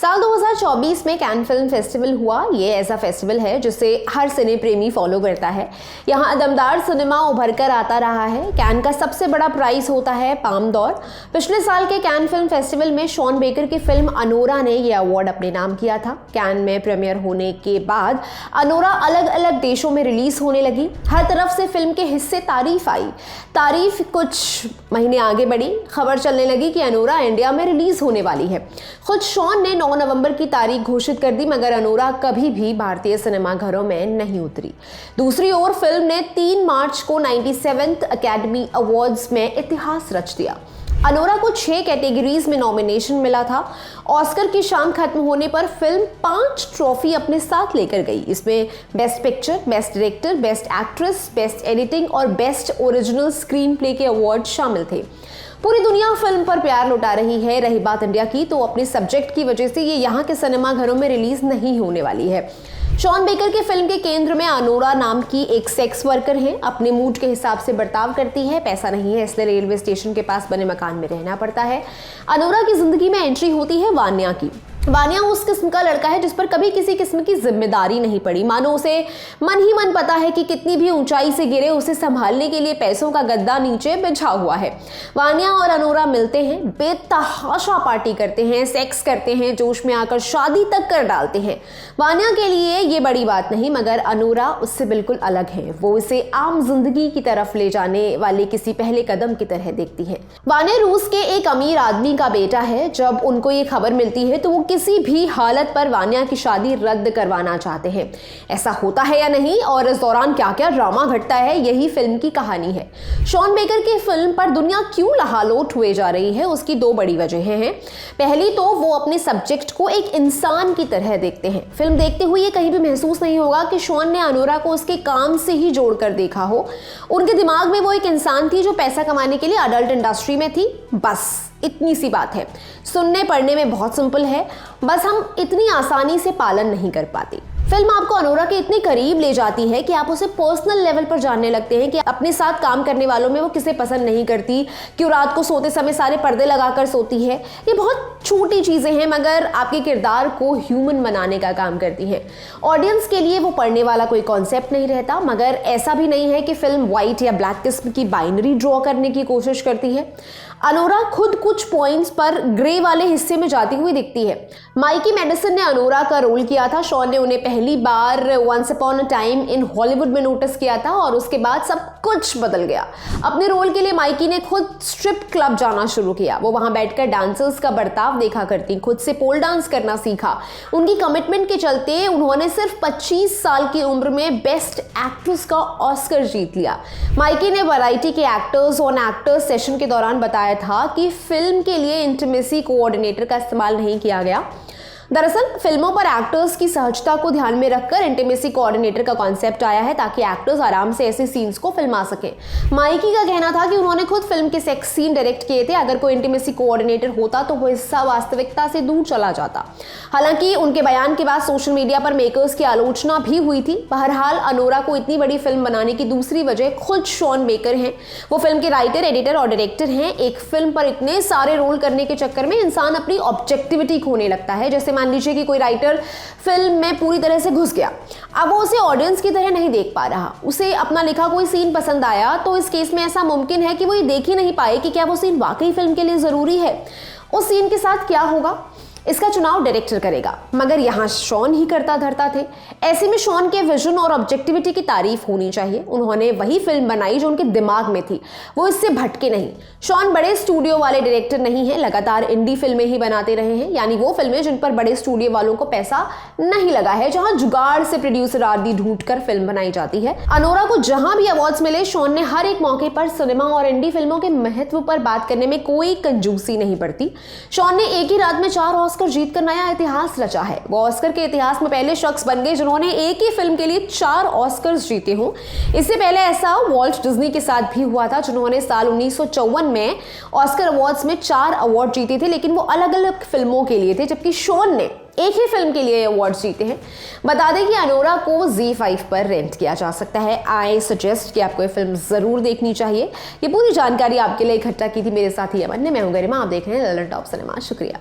साल 2024 में can film festival हुआ। ये ऐसा फेस्टिवल है जिसे हर सिने प्रेमी फॉलो करता है। यहाँ दमदार सिनेमा उभर कर आता रहा है। कैन का सबसे बड़ा प्राइज होता है पाम d'Or। पिछले साल के कैन फिल्म फेस्टिवल में शॉन बेकर की फिल्म अनोरा ने यह अवार्ड अपने नाम किया था। कैन में प्रीमियर होने के बाद अनोरा अलग अलग देशों में रिलीज होने लगी। हर तरफ से फिल्म के हिस्से तारीफ आई। तारीफ कुछ महीने आगे बढ़ी। खबर चलने लगी कि अनोरा इंडिया में रिलीज होने वाली है। खुद शॉन ने 9 नवंबर की तारीख घोषित कर दी, मगर अनोरा कभी भी भारतीय सिनेमा घरों में नहीं उतरी। दूसरी ओर फिल्म ने 3 मार्च को 97th अकेडमी अवार्ड्स में इतिहास रच दिया। अनोरा को 6 कैटेगरीज में नॉमिनेशन मिला था। ऑस्कर की शाम खत्म होने पर फिल्म 5 ट्रॉफी अपने साथ लेकर गई। इसमें best picture, best director, best actress, best editing और बेस्ट ओरिजिनल स्क्रीन प्ले के अवार्ड शामिल थे। पूरी दुनिया फिल्म पर प्यार लुटा रही है। रही बात इंडिया की, तो अपने सब्जेक्ट की वजह से ये यहाँ के सिनेमा घरों में रिलीज नहीं होने वाली है। शॉन बेकर की फिल्म के केंद्र में अनोरा नाम की एक सेक्स वर्कर है। अपने मूड के हिसाब से बर्ताव करती है। पैसा नहीं है, इसलिए रेलवे स्टेशन के पास बने मकान में रहना पड़ता है। अनोरा की जिंदगी में एंट्री होती है वान्या की। वान्या उस किस्म का लड़का है जिस पर कभी किसी किस्म की जिम्मेदारी नहीं पड़ी। मानो उसे मन ही मन पता है कि कितनी भी ऊंचाई से गिरे, उसे संभालने के लिए पैसों का गद्दा नीचे बिछा हुआ है। वान्या और अनोरा मिलते हैं, बेतहाशा पार्टी करते हैं, सेक्स करते हैं, जोश में आकर शादी तक कर डालते हैं। वान्या के लिए ये बड़ी बात नहीं, मगर अनोरा उससे बिल्कुल अलग है। वो इसे आम जिंदगी की तरफ ले जाने वाले किसी पहले कदम की तरह देखती है। वान्या रूस के एक अमीर आदमी का बेटा है। जब उनको ये खबर मिलती है तो वो किसी भी हालत पर वान्या की शादी रद्द करवाना चाहते हैं। ऐसा होता है या नहीं और इस दौरान क्या क्या ड्रामा घटता है, यही फिल्म की कहानी है। शॉन बेकर की फिल्म पर दुनिया क्यों लहालोट हुए जा रही है, उसकी 2 बड़ी वजहें हैं। पहली तो वो अपने सब्जेक्ट को एक इंसान की तरह देखते हैं। फिल्म देखते हुए ये कहीं भी महसूस नहीं होगा कि शॉन ने अनोरा को उसके काम से ही जोड़कर देखा हो। उनके दिमाग में वो एक इंसान थी जो पैसा कमाने के लिए अडल्ट इंडस्ट्री में थी। बस इतनी सी बात है। सुनने पढ़ने में बहुत सिंपल है, बस हम इतनी आसानी से पालन नहीं कर पाते। फिल्म आपको अनोरा के इतने करीब ले जाती है कि आप उसे पर्सनल लेवल पर जानने लगते हैं कि अपने साथ काम करने वालों में वो किसे पसंद नहीं करती, क्यों रात को सोते समय सारे पर्दे लगाकर सोती है। ये बहुत छोटी चीजें हैं, मगर आपके किरदार को ह्यूमन बनाने का काम करती हैं। ऑडियंस के लिए वो पढ़ने वाला कोई कॉन्सेप्ट नहीं रहता, मगर ऐसा भी नहीं है कि फिल्म व्हाइट या ब्लैक किस्म की बाइनरी ड्रॉ करने की कोशिश करती है। अनोरा खुद कुछ पॉइंट्स पर ग्रे वाले हिस्से में जाती हुई दिखती है। माइकी मेडिसन ने अनोरा का रोल किया था। शॉन ने उन्हें पहली बार once upon a time in Hollywood में नोटिस किया था और उसके बाद सब कुछ बदल गया। अपने रोल के लिए माइकी ने खुद स्ट्रिप क्लब जाना शुरू किया। वो वहां बैठकर डांसर्स का बर्ताव देखा करती, खुद से पोल डांस करना सीखा। उनकी कमिटमेंट के चलते उन्होंने सिर्फ 25 साल की उम्र में बेस्ट एक्ट्रेस का ऑस्कर जीत लिया। माइकी ने वैरायटी के एक्टर्स ऑन एक्टर्स सेशन के दौरान बताया था कि फिल्म के लिए इंटीमेसी कोऑर्डिनेटर का इस्तेमाल नहीं किया गया। दरअसल फिल्मों पर एक्टर्स की सहजता को ध्यान में रखकर इंटीमेसी कोऑर्डिनेटर का कॉन्सेप्ट आया है, ताकि एक्टर्स आराम से ऐसे सीन्स को फिल्मा सकें। माइकी का कहना था कि उन्होंने खुद फिल्म के सेक्स सीन डायरेक्ट किए थे। अगर कोई इंटीमेसी कोऑर्डिनेटर होता तो वो हिस्सा वास्तविकता से दूर चला जाता। हालांकि उनके बयान के बाद सोशल मीडिया पर मेकर्स की आलोचना भी हुई थी। बहरहाल अनोरा को इतनी बड़ी फिल्म बनाने की दूसरी वजह खुद शॉन बेकर हैं। वो फिल्म के राइटर, एडिटर और डायरेक्टर हैं। एक फिल्म पर इतने सारे रोल करने के चक्कर में इंसान अपनी ऑब्जेक्टिविटी खोने लगता है। जैसे मान लीजिए कि कोई राइटर फिल्म में पूरी तरह से घुस गया, अब वो उसे ऑडियंस की तरह नहीं देख पा रहा। उसे अपना लिखा कोई सीन पसंद आया तो इस केस में ऐसा मुमकिन है कि वो ये देख ही नहीं पाए कि क्या वो सीन वाकई फिल्म के लिए जरूरी है। उस सीन के साथ क्या होगा, इसका चुनाव डायरेक्टर करेगा, मगर यहाँ शॉन ही करता धरता थे। ऐसे में शॉन के विजन और ऑब्जेक्टिविटी की तारीफ होनी चाहिए। उन्होंने वही फिल्म बनाई जो उनके दिमाग में थी, वो इससे भटके नहीं। शॉन बड़े स्टूडियो वाले डायरेक्टर नहीं है, लगातार इंडी फिल्में ही बनाते रहे हैं, यानी वो फिल्में जिन पर बड़े स्टूडियो वालों को पैसा नहीं लगा है, जहां जुगाड़ से प्रोड्यूसर आदि ढूंढकर फिल्म बनाई जाती है। अनोरा को जहां भी अवार्ड्स मिले, शॉन ने हर एक मौके पर सिनेमा और इंडी फिल्मों के महत्व पर बात करने में कोई कंजूसी नहीं बरती। शॉन ने एक ही रात में 4 ऑस्कर जीतकर नया इतिहास रचा है। वो ऑस्कर के इतिहास में पहले शख्स बन गए जिन्होंने एक ही फिल्म के लिए 4 ऑस्कर्स जीते हों। इससे पहले ऐसा वॉल्ट डिज्नी के साथ भी हुआ था, जिन्होंने साल 1954 में ऑस्कर अवार्ड्स में 4 अवार्ड जीते थे, लेकिन वो अलग अलग फिल्मों के लिए थे, जबकि शॉन ने एक ही फिल्म के लिए अवार्ड जीते हैं। बता दें कि अनोरा को ZEE5 पर रेंट किया जा सकता है। आई सजेस्ट कि आपको ये फिल्म जरूर देखनी चाहिए। ये पूरी जानकारी आपके लिए इकट्ठा की थी मेरे साथी अमन ने। मैं हूं गरिमा, आप देख रहे हैं ललन टॉप सिनेमा। शुक्रिया।